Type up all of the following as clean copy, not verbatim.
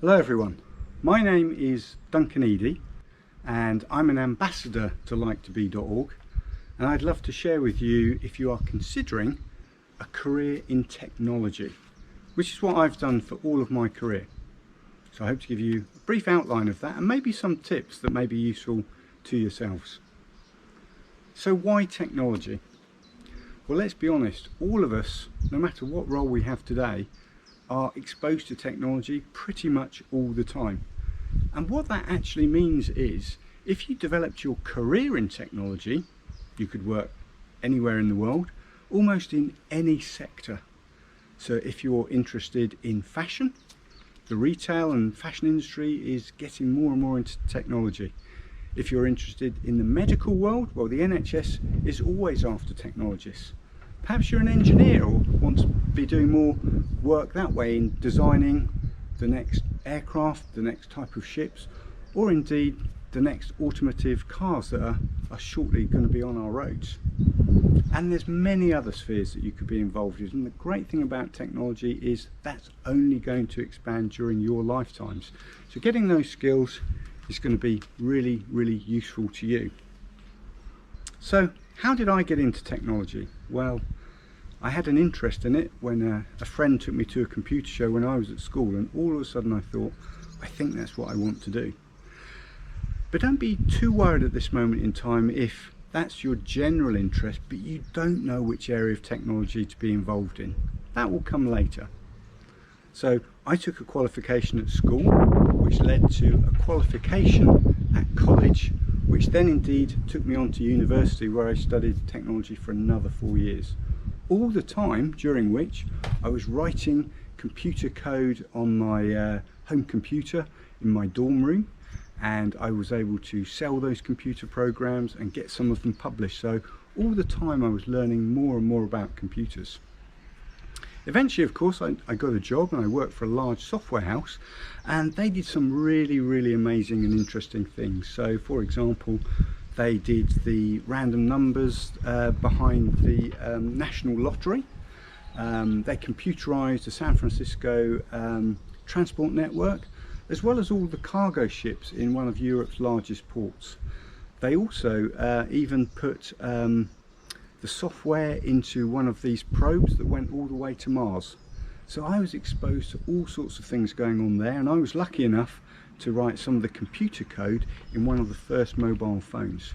Hello everyone, my name is Duncan Eadie and I'm an ambassador to like2be.org, and I'd love to share with you if you are considering a career in technology, which is what I've done for all of my career. So I hope to give you a brief outline of that and maybe some tips that may be useful to yourselves. So why technology? Well, let's be honest, all of us, no matter what role we have today, are exposed to technology pretty much all the time. And what that actually means is, if you developed your career in technology, you could work anywhere in the world, almost in any sector. So if you're interested in fashion, the retail and fashion industry is getting more and more into technology. If you're interested in the medical world, well, the NHS is always after technologists. Perhaps you're an engineer or want to be doing more work that way in designing the next aircraft, the next type of ships, or indeed the next automotive cars that are shortly going to be on our roads. And there's many other spheres that you could be involved in, and the great thing about technology is that's only going to expand during your lifetimes. So getting those skills is going to be really, really useful to you. So how did I get into technology? Well, I had an interest in it when a friend took me to a computer show when I was at school, and all of a sudden I thought, I think that's what I want to do. But don't be too worried at this moment in time if that's your general interest, but you don't know which area of technology to be involved in. That will come later. So I took a qualification at school, which led to a qualification at college, which then indeed took me on to university, where I studied technology for another 4 years. All the time during which I was writing computer code on my home computer in my dorm room, and I was able to sell those computer programs and get some of them published. So all the time I was learning more and more about computers. Eventually, of course, I got a job and I worked for a large software house, and they did some really, really amazing and interesting things. So for example, they did the random numbers behind the National Lottery. They computerized the San Francisco transport network, as well as all the cargo ships in one of Europe's largest ports. They also even put the software into one of these probes that went all the way to Mars. So I was exposed to all sorts of things going on there, and I was lucky enough to write some of the computer code in one of the first mobile phones,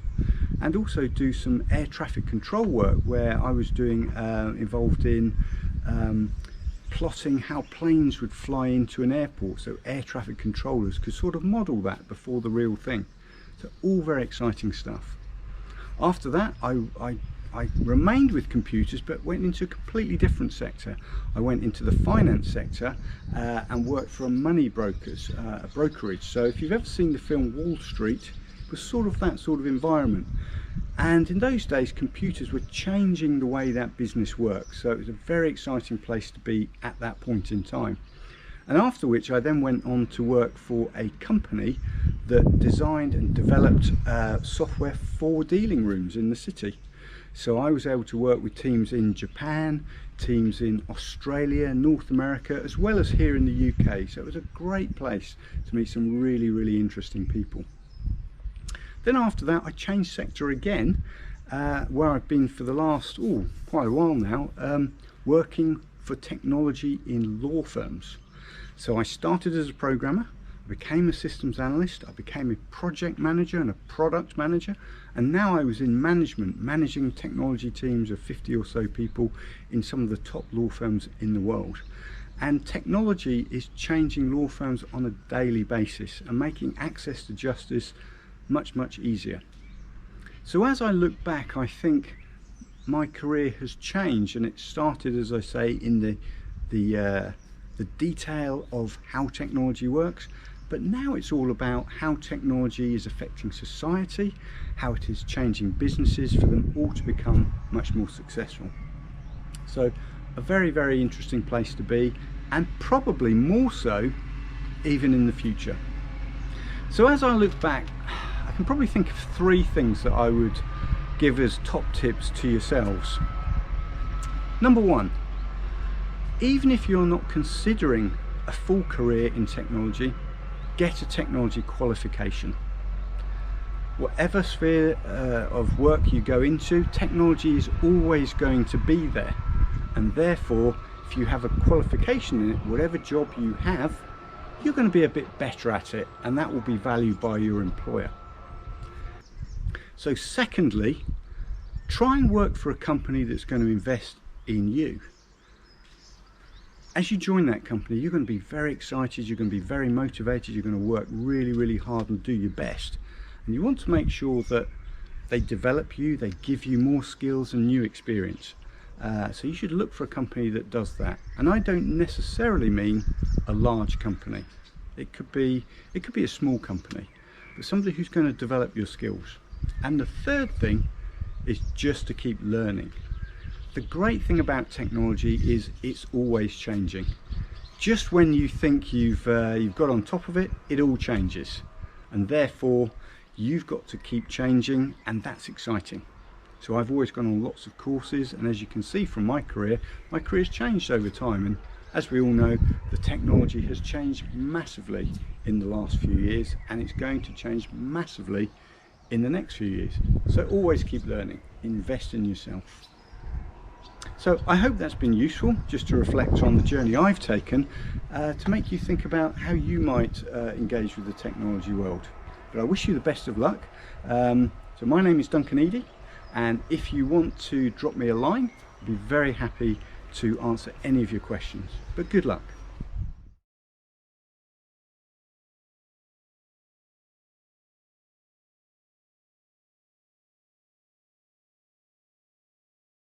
and also do some air traffic control work where I was doing involved in plotting how planes would fly into an airport, so air traffic controllers could sort of model that before the real thing. So all very exciting stuff. After that I remained with computers, but went into a completely different sector. I went into the finance sector and worked for a money brokers, a brokerage. So if you've ever seen the film Wall Street, it was sort of that sort of environment. And in those days, computers were changing the way that business worked. So it was a very exciting place to be at that point in time. And after which I then went on to work for a company that designed and developed software for dealing rooms in the city. So I was able to work with teams in Japan, teams in Australia, North America, as well as here in the UK. So it was a great place to meet some really, really interesting people. Then after that I changed sector again, where I've been for the last quite a while now, working for technology in law firms. So I started as a programmer, I became a systems analyst, I became a project manager and a product manager, and now I was in management, managing technology teams of 50 or so people in some of the top law firms in the world. And technology is changing law firms on a daily basis and making access to justice much, much easier. So as I look back, I think my career has changed, and it started, as I say, in the detail of how technology works, but now it's all about how technology is affecting society, how it is changing businesses for them all to become much more successful. So a very, very interesting place to be, and probably more so even in the future. So as I look back, I can probably think of 3 things that I would give as top tips to yourselves. Number 1, even if you're not considering a full career in technology, get a technology qualification. Whatever sphere of work you go into, technology is always going to be there, and therefore if you have a qualification in it, whatever job you have, you're going to be a bit better at it, and that will be valued by your employer. So secondly, try and work for a company that's going to invest in you. As you join that company, you're going to be very excited, you're going to be very motivated, you're going to work really, really hard and do your best. And you want to make sure that they develop you, they give you more skills and new experience. So you should look for a company that does that. And I don't necessarily mean a large company. It could be a small company, but somebody who's going to develop your skills. And the third thing is just to keep learning. The great thing about technology is it's always changing. Just when you think you've got on top of it, it all changes. And therefore, you've got to keep changing, and that's exciting. So I've always gone on lots of courses, and as you can see from my career's changed over time, and as we all know, the technology has changed massively in the last few years, and it's going to change massively in the next few years. So always keep learning, invest in yourself. So I hope that's been useful, just to reflect on the journey I've taken to make you think about how you might engage with the technology world. But I wish you the best of luck. So my name is Duncan Eadie, and if you want to drop me a line, I'd be very happy to answer any of your questions. But good luck.